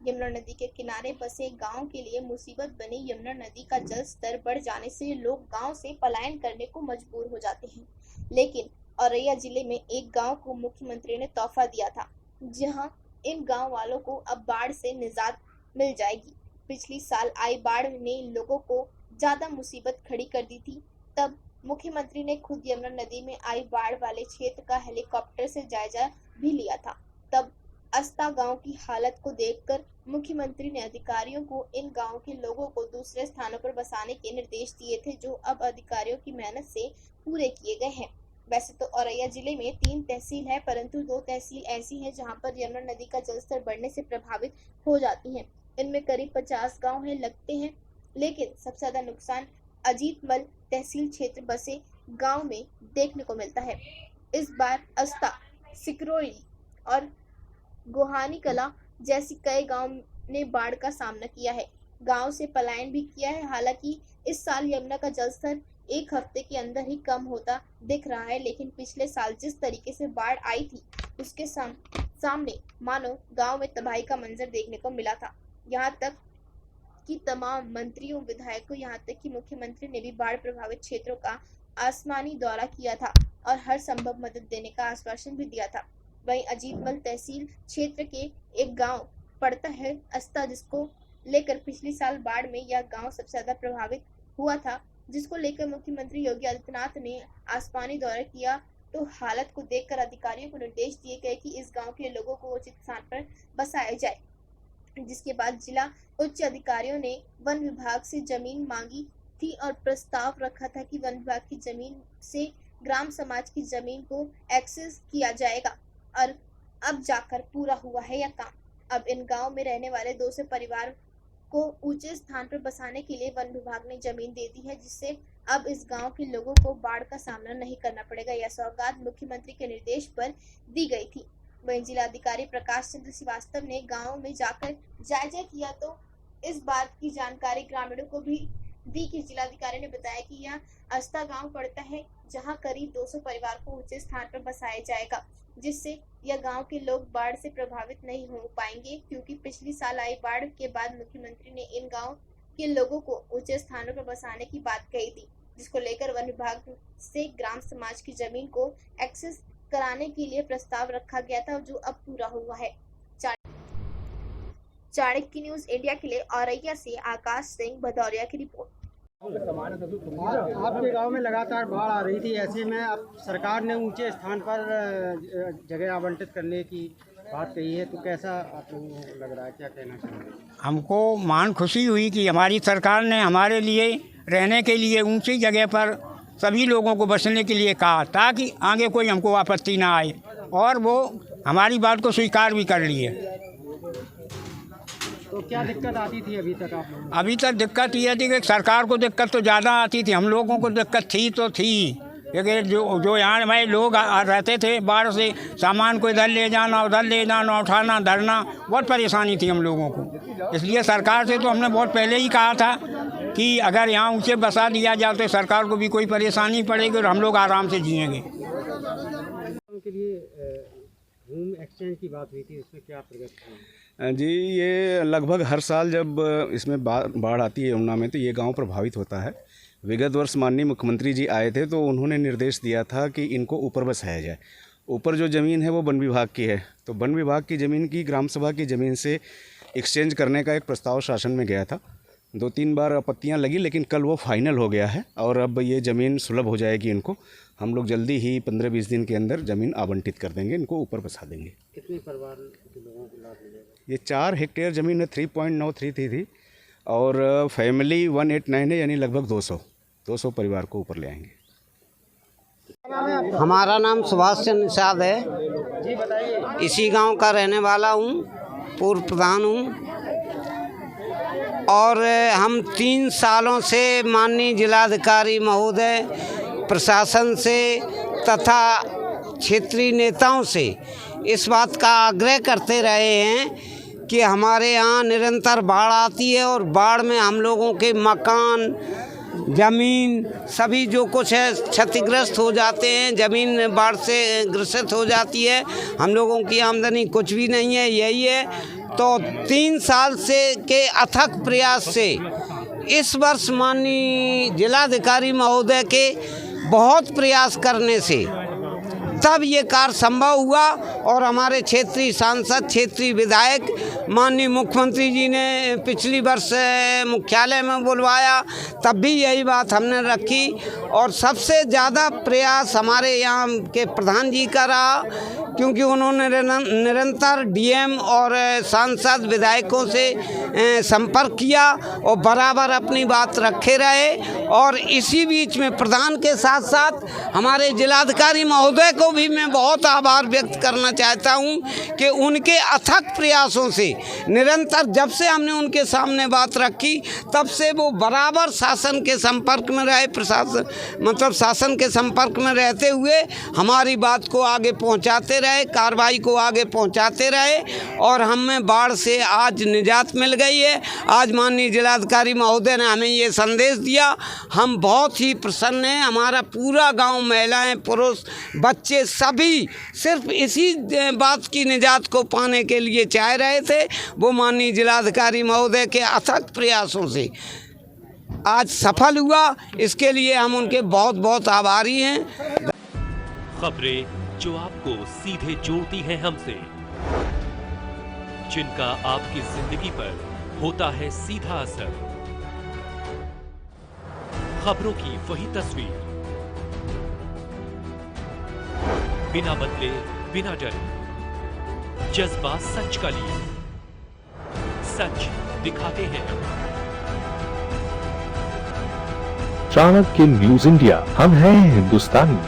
यमुना नदी के किनारे बसे गांव के लिए मुसीबत बनी यमुना नदी का जल स्तर बढ़ जाने से लोग गांव से पलायन करने को मजबूर हो जाते हैं। लेकिन औरैया जिले में एक गांव को मुख्यमंत्री ने तोहफा दिया था, जहां इन गांव वालों को अब बाढ़ से निजात मिल जाएगी। पिछली साल आई बाढ़ ने लोगों को ज्यादा मुसीबत खड़ी कर दी थी। तब मुख्यमंत्री ने खुद यमुना नदी में आई बाढ़ वाले क्षेत्र का हेलीकॉप्टर से जायजा भी लिया था। तब अस्ता गांव की हालत को देखकर मुख्यमंत्री ने अधिकारियों को इन गांव के लोगों को दूसरे स्थानों पर बसाने के निर्देश दिए थे, जो अब अधिकारियों की मेहनत से पूरे किए गए हैं। वैसे तो औरैया जिले में 3 तहसील है, परंतु 2 तहसील ऐसी हैं जहां पर यमुना नदी का जलस्तर बढ़ने से प्रभावित हो जाती हैं। इनमें करीब 50 गांव हैं लगते हैं, लेकिन सबसे ज्यादा नुकसान अजीतमल तहसील क्षेत्र बसे गांव में देखने को मिलता है। इस बार अस्ता, सिकरोली और गोहानी कला जैसी कई गांव ने बाढ़ का सामना किया है, गांव से पलायन भी किया है। हालांकि इस साल यमुना का जलस्तर 1 हफ्ते के अंदर ही कम होता दिख रहा है, लेकिन पिछले साल जिस तरीके से बाढ़ आई थी उसके सामने मानो गांव में तबाही का मंजर देखने को मिला था। यहाँ तक कि तमाम मंत्रियों, विधायकों, यहाँ तक कि मुख्यमंत्री ने भी बाढ़ प्रभावित क्षेत्रों का आसमानी दौरा किया था और हर संभव मदद देने का आश्वासन भी दिया था। वहीं अजीतमल तहसील क्षेत्र के एक गांव पड़ता है अस्ता, जिसको लेकर पिछली साल बाढ़ में यह गांव सबसे ज्यादा प्रभावित हुआ था, जिसको लेकर मुख्यमंत्री योगी आदित्यनाथ ने आसमानी दौरा किया। तो हालत को देखकर अधिकारियों को निर्देश दिए गए कि इस गांव के लोगों को उचित स्थान पर बसाया जाए, जिसके बाद जिला उच्च अधिकारियों ने वन विभाग से जमीन मांगी थी और प्रस्ताव रखा था कि वन विभाग की जमीन से ग्राम समाज की जमीन को एक्सेस किया जाएगा। और अब जाकर पूरा हुआ है यह काम। अब इन गांव में रहने वाले 200 परिवार को ऊंचे स्थान पर बसाने के लिए वन विभाग ने जमीन दे दी है, जिससे अब इस गांव के लोगों को बाढ़ का सामना नहीं करना पड़ेगा। यह सौगात मुख्यमंत्री के निर्देश पर दी गई थी। वहीं जिलाधिकारी प्रकाश चंद्र श्रीवास्तव ने गांव में जाकर जायजा किया, तो इस बात की जानकारी ग्रामीणों को भी दी कि जिलाधिकारी ने बताया कि यह अस्ता गांव पड़ता है, जहां करीब 200 परिवार को ऊंचे स्थान पर बसाया जाएगा, जिससे यह गांव के लोग बाढ़ से प्रभावित नहीं हो पाएंगे, क्योंकि पिछली साल आई बाढ़ के बाद मुख्यमंत्री ने इन गांव के लोगों को ऊंचे स्थानों पर बसाने की बात कही थी, जिसको लेकर वन विभाग से ग्राम समाज की जमीन को एक्सेस कराने के लिए प्रस्ताव रखा गया था, जो अब पूरा हुआ है। चाणक्य न्यूज इंडिया के लिए औरैया से आकाश सिंह भदौरिया की रिपोर्ट। आपके गांव में लगातार बाढ़ आ रही थी, ऐसे में अब सरकार ने ऊंचे स्थान पर जगह आवंटित करने की बात कही है, तो कैसा आपको लग रहा है, क्या कहना चाहिए? हमको मान खुशी हुई कि हमारी सरकार ने हमारे लिए रहने के लिए ऊंची जगह पर सभी लोगों को बसने के लिए कहा, ताकि आगे कोई हमको आपत्ति ना आए, और वो हमारी बात को स्वीकार भी कर लिए। तो क्या दिक्कत आती थी अभी तक आप लोगों को? अभी तक दिक्कत ये थी कि सरकार को दिक्कत तो ज़्यादा आती थी, हम लोगों को दिक्कत थी तो थी, क्योंकि जो यहाँ हमारे लोग रहते थे, बाढ़ से सामान को इधर ले जाना, उधर ले जाना, उठाना, धरना, बहुत परेशानी थी हम लोगों को। इसलिए सरकार से तो हमने बहुत पहले ही कहा था कि अगर यहाँ ऊँचे बसा दिया जाए तो सरकार को भी कोई परेशानी पड़ेगी और हम लोग आराम से जिएंगे। उनके लिए होम एक्सचेंज की बात हुई थी, इसमें क्या प्रगति? जी, ये लगभग हर साल जब इसमें बाढ़ आती है यमुना में, तो ये गांव प्रभावित होता है। विगत वर्ष माननीय मुख्यमंत्री जी आए थे, तो उन्होंने निर्देश दिया था कि इनको ऊपर बसाया जाए। ऊपर जो ज़मीन है वो वन विभाग की है, तो वन विभाग की ज़मीन की ग्राम सभा की ज़मीन से एक्सचेंज करने का एक प्रस्ताव शासन में गया था। 2-3 बार आपत्तियाँ लगी, लेकिन कल वो फाइनल हो गया है और अब ये ज़मीन सुलभ हो जाएगी। इनको हम लोग जल्दी ही 15-20 दिन के अंदर ज़मीन आवंटित कर देंगे, इनको ऊपर बसा देंगे। कितने परिवार के लोगों को लाभ मिलेगा? ये 4 हेक्टेयर ज़मीन है, 3.93 थी और फैमिली 189 है, यानी लगभग 200 परिवार को ऊपर ले आएंगे। हमारा नाम सुभाष चंद्र निषाद है, जी बताइए। इसी गांव का रहने वाला हूं, पूर्व प्रधान हूं, और हम 3 सालों से माननीय जिलाधिकारी महोदय, प्रशासन से तथा क्षेत्रीय नेताओं से इस बात का आग्रह करते रहे हैं कि हमारे यहाँ निरंतर बाढ़ आती है और बाढ़ में हम लोगों के मकान, जमीन सभी जो कुछ है क्षतिग्रस्त हो जाते हैं, ज़मीन बाढ़ से ग्रसित हो जाती है। हम लोगों की आमदनी कुछ भी नहीं है, यही है। तो 3 साल से के अथक प्रयास से इस वर्ष माननीय जिलाधिकारी महोदय के बहुत प्रयास करने से तब ये कार्य संभव हुआ और हमारे क्षेत्रीय सांसद, क्षेत्रीय विधायक माननीय मुख्यमंत्री जी ने पिछली वर्ष मुख्यालय में बुलवाया, तब भी यही बात हमने रखी। और सबसे ज़्यादा प्रयास हमारे यहाँ के प्रधान जी का रहा, क्योंकि उन्होंने निरंतर डीएम और सांसद विधायकों से संपर्क किया और बराबर अपनी बात रखे रहे। और इसी बीच में प्रधान के साथ साथ हमारे जिलाधिकारी महोदय को भी मैं बहुत आभार व्यक्त करना चाहता हूं कि उनके अथक प्रयासों से निरंतर जब से हमने उनके सामने बात रखी तब से वो बराबर शासन के संपर्क में रहे, शासन के संपर्क में रहते हुए हमारी बात को आगे पहुंचाते रहे, कार्रवाई को आगे पहुंचाते रहे और हमें बाढ़ से आज निजात मिल गई है। आज माननीय जिलाधिकारी महोदय ने हमें ये संदेश दिया, हम बहुत ही प्रसन्न हैं। हमारा पूरा गांव, महिलाएं, पुरुष, बच्चे सभी सिर्फ इसी बात की निजात को पाने के लिए चाह रहे थे। वो माननीय जिलाधिकारी महोदय के अथक प्रयासों से आज सफल हुआ, इसके लिए हम उनके बहुत बहुत आभारी हैं। खबरें जो आपको सीधे जोड़ती हैं हमसे, जिनका आपकी जिंदगी पर होता है सीधा असर, खबरों की वही तस्वीर, बिना बदले बिना डरे, जज्बा सच का लिए, सच दिखाते हैं। चाणक्य न्यूज इंडिया, हम हैं हिंदुस्तानी।